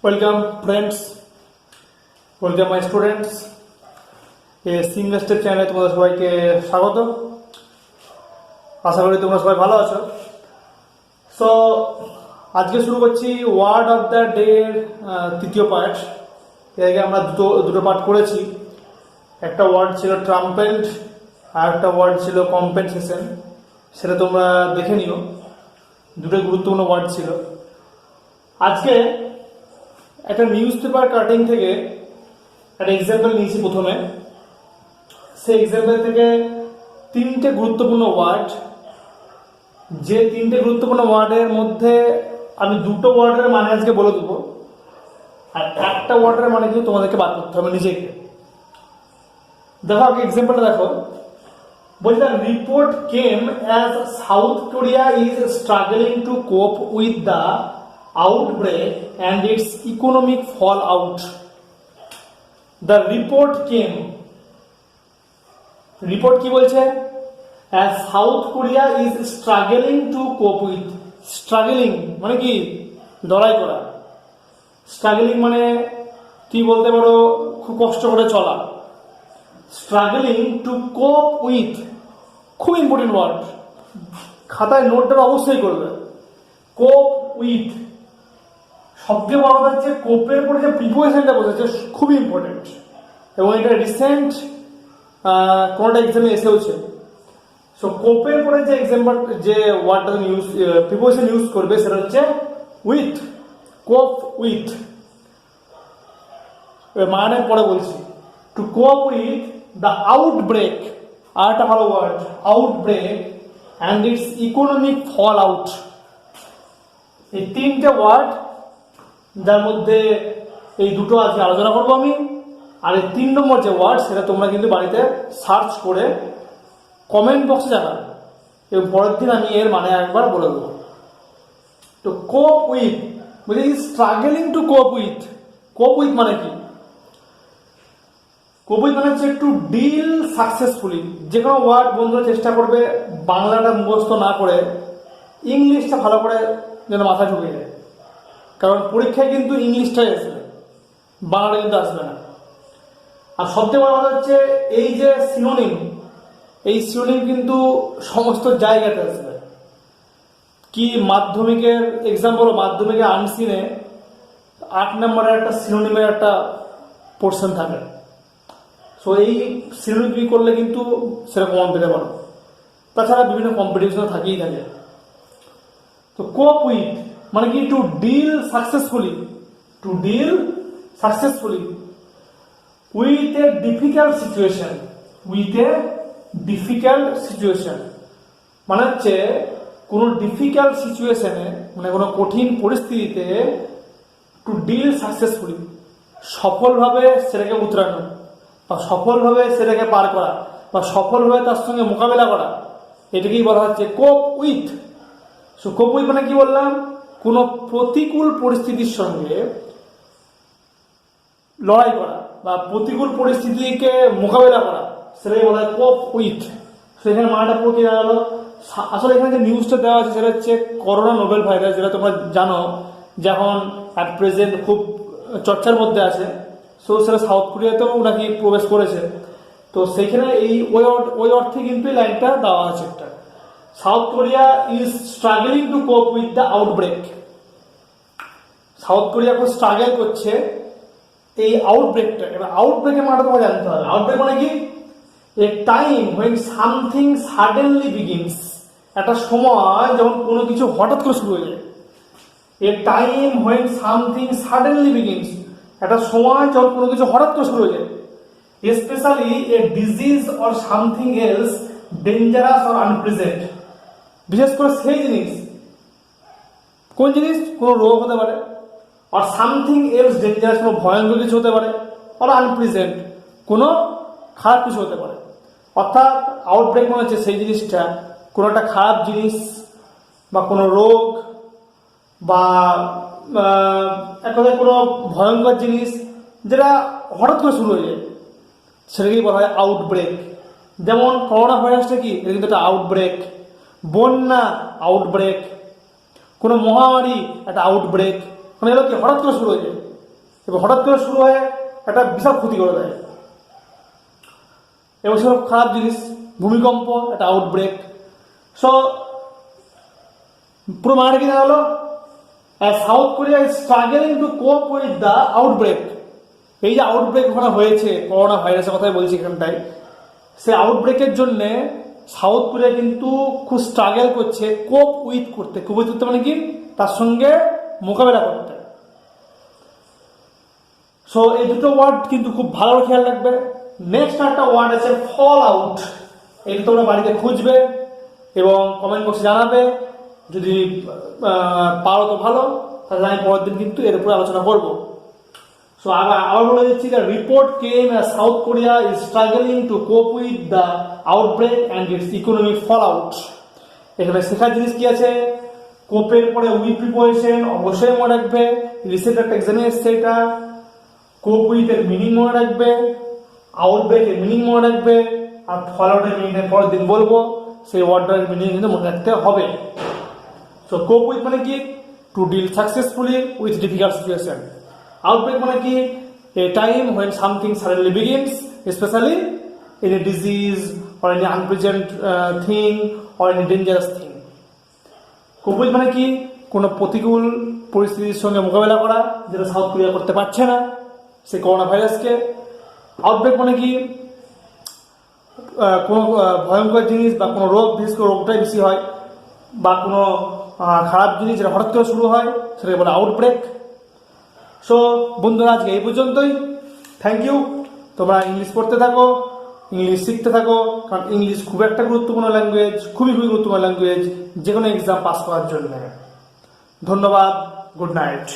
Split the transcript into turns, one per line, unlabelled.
Welcome friends, welcome my students. Single step চ্যানেলে তোমাদের সবাইকে স্বাগত। আশা করি তোমরা সবাই ভালো আছো। সো আজকে শুরু করছি ওয়ার্ড অফ দ্য ডে তৃতীয় পার্ট। এর আগে আমরা দুটো পার্ট করেছি। একটা ওয়ার্ড ছিল ট্রাম্পেলড আর একটা ওয়ার্ড ছিল কম্পেনসেশন। সেটা তোমরা দেখে নিও, দুটো গুরুত্বপূর্ণ ওয়ার্ড ছিল। আজকে একটা নিউজ পেপার কাটিং থেকে একটা এক্সাম্পল নিয়েছি। প্রথমে সেই এক্সাম্পল থেকে তিনটে গুরুত্বপূর্ণ ওয়ার্ড, যে তিনটে গুরুত্বপূর্ণ ওয়ার্ডের মধ্যে আমি দুটো ওয়ার্ডের মানে আজকে বলে দেবো, আর একটা ওয়ার্ডের মানে কিন্তু তোমাদেরকে বাদ করতে হবে নিজেকে। দেখো আগে এক্সাম্পলটা দেখো। বলছি, the report came as South Korea is struggling to cope with the outbreak and its economic fallout. The report came. Report কি বলছে? As South Korea is struggling to cope with. Struggling মানে কি? লড়াই করা। Struggling মানে কি বলতে পারো, খুব কষ্ট করে চলা। Struggling to cope with, খুব ইম্পর্টেন্ট ওয়ার্ড, খাতায় নোটটা অবশ্যই করবে। Cope with, সবচেয়ে বড় কথা হচ্ছে কোপের পরে যে প্রিপোজিশনটা বসেছে খুবই ইম্পর্টেন্ট, এবং এটা রিসেন্ট কোনটা এক্সামে এসেওছে। সো কোপের পরে যে এক্সাম্পল, যে ওয়ার্ডটা ইউজ প্রিপোজিশন ইউজ করবে সেটা হচ্ছে উইথ। কোপ উইথ মানে পরে বলছি। Two cope with the outbreak, আর একটা ভালো word, outbreak and its economic fallout. এই তিনটে ওয়ার্ড, যার মধ্যে এই দুটো আজকে আলোচনা করবো আমি। আর এই 3 নম্বর যে ওয়ার্ড, সেটা তোমরা কিন্তু বাড়িতে সার্চ করে কমেন্ট বক্সে জানাবে, এবং পরের দিন আমি এর মানে একবার বলে দেবো। তো কোপ উইথ বলছি স্ট্রাগলিং টু কোপ উইথ। কোপ উইথ মানে কি? কোপ উইথ মানে হচ্ছে টু ডিল সাকসেসফুলি। যে কোনো ওয়ার্ড বন্ধুরা চেষ্টা করবে বাংলাটা মুখস্থ না করে ইংলিশটা ভালো করে যেন মাথায় ঢুকে যায়, কারণ পরীক্ষায় কিন্তু ইংলিশটাই আসবে, বাংলাটা কিন্তু আসবে না। আর সবচেয়ে বড় কথা হচ্ছে এই যে সিনোনিম, এই সিনোনিম কিন্তু সমস্ত জায়গাতে আসবে। কি মাধ্যমিকের এক্সাম বলো, মাধ্যমিকের আনসিনে 8 নম্বরের একটা সিনোনিমের একটা পোর্শন থাকে। সো এই সিনোনিম করলে কিন্তু সেরকম কম পেতে পারো। তাছাড়া বিভিন্ন কম্পিটিশন থাকেই থাকে। তো কোপ উইথ মানে কি? To deal successfully, to deal successfully with a difficult situation, with a difficult situation মানে হচ্ছে কোনো ডিফিকাল্ট সিচুয়েশনে, মানে কোনো কঠিন পরিস্থিতিতে টু ডিল সাকসেসফুলি, সফলভাবে সেটাকে উতরানো, বা সফলভাবে সেটাকে পার করা, বা সফলভাবে তার সঙ্গে মোকাবেলা করা, এটাকেই বলা হচ্ছে কোপ উইথ। সো কোপ উইথ মানে কি বললাম? কোনো প্রতিকূল পরিস্থিতির সঙ্গে লড়াই করা বা প্রতিকূল পরিস্থিতিকে মোকাবেলা করা, সেটাই বলা হয় কোপ উইথ। সেখানে মানেটা পুরো কি দাঁড়ালো? আসলে এখানে যে নিউজটা দেওয়া আছে সেটা হচ্ছে করোনা নোবেল ভাইরাস, যেটা তোমরা জানো যখন অ্যাট প্রেজেন্ট খুব চর্চার মধ্যে আছে। সো সেটা সাউথ কোরিয়াতেও নাকি প্রবেশ করেছে। তো সেইখানে এই ওই অর্থে কিন্তু এই লাইনটা দেওয়া আছে একটা। South Korea is struggling to cope with the outbreak. South Korea খুব স্ট্রাগল করছে এই আউটব্রেকটা। এবার আউটব্রেকের মানেটা তোমাকে জানতে হবে। আউটব্রেক মানে কি? এ time when something suddenly begins, একটা সময় যখন কোনো কিছু হঠাৎ করে শুরু হয়ে যায়। এ time when something suddenly begins, একটা সময় যখন কোনো কিছু হঠাৎ করে শুরু হয়ে যায়। Specially A disease or something else dangerous or আনপ্রেজেন্ট, বিশেষ করে সেই জিনিস, কোন জিনিস? কোনো রোগ হতে পারে, আর সামথিং এলস ডেঞ্জারাস, কোনো ভয়ঙ্কর কিছু হতে পারে, আর আনপ্রেজেন্ট, কোনো খারাপ কিছু হতে পারে। অর্থাৎ আউটব্রেক মনে হচ্ছে সেই জিনিসটা কোনো একটা খারাপ জিনিস বা কোনো রোগ বা এক কথায় কোনো ভয়ঙ্কর জিনিস যেটা হঠাৎ করে শুরু হয়ে যায়, সেটাকেই বলা হয় আউটব্রেক। যেমন করোনা ভাইরাসটা কি? এটা কিন্তু একটা আউটব্রেক। বন্যা আউটব্রেক, কোনো মহামারী একটা আউটব্রেক, মানে এগুলো কি হঠাৎ করে শুরু হয়ে যায়। এবং হঠাৎ করে শুরু হয়ে একটা বিশাল ক্ষতি করে দেয়, এবং সেসব খারাপ জিনিস। ভূমিকম্প, একটা আউটব্রেক। সো পুরো মানেটা কি দাঁড়ালো, south Korea is struggling to cope with the outbreak. এই যে আউটব্রেক ওখানে হয়েছে, করোনা ভাইরাসের কথাই বলছি এখানটায়, সেই আউটব্রেকের জন্যে সাউথ কোরিয়া কিন্তু খুব স্ট্রাগল করছে কোপ উইথ করতে। কোপ উইথ করতে মানে কি, তার সঙ্গে মোকাবেলা করতে। সো এই দুটো ওয়ার্ড কিন্তু খুব ভালো খেয়াল রাখবে। নেক্সট একটা ওয়ার্ড আছে ফল আউট। এটা তোমরা বাড়িতে খুঁজবে এবং কমেন্ট বক্সে জানাবে, যদি পারো তো ভালো, তাহলে আমি পরের দিন কিন্তু এর উপরে আলোচনা করবো। সো আবার বলে দিচ্ছি, the report came as South Korea is struggling to cope with the outbreak and its economic fallout. এখানে শেখার জিনিস কি আছে, কোপের পরে উইথ প্রিপারেশন অবশ্যই মনে রাখবে। রিসেন্ট একটা এক্সামে এসছে এটা। কোপ উইথ এর মিনিং মনে রাখবে, আউটব্রেক এর মিনিং মনে রাখবে, আর ফল আউটের মিনিং পরের দিন বলবো, সেই ওয়ার্ডটার মিনিং কিন্তু মনে রাখতে হবে। সো কোপ উইথ মানে কি, to deal successfully with difficult situation. Outbreak মানে কি, a time when something suddenly begins, especially in a disease or any unpleasant thing or any dangerous thing. Covid মানে কি, কোনো প্রতিকূল পরিস্থিতির সঙ্গে মোকাবেলা করা, যেটা সাউথ কোরিয়া করতে পারছে না, সেই করোনা ভাইরাসকে। আউটব্রেক মানে কি, কোনো ভয়ঙ্কর জিনিস বা কোনো রোগ, বিশেষ করে রোগটাই বেশি হয়, বা কোনো খারাপ জিনিস যেটা হঠাৎ করে শুরু হয়, সেটাকে বলে আউটব্রেক। সো বন্ধুরা, আজকে এই পর্যন্তই। Thank you. তোমরা ইংলিশ পড়তে থাকো, ইংলিশ শিখতে থাকো, কারণ ইংলিশ খুব একটা গুরুত্বপূর্ণ ল্যাঙ্গুয়েজ, খুবই গুরুত্বপূর্ণ ল্যাঙ্গুয়েজ যে কোনো এক্সাম পাস করার জন্য। ধন্যবাদ। Good night.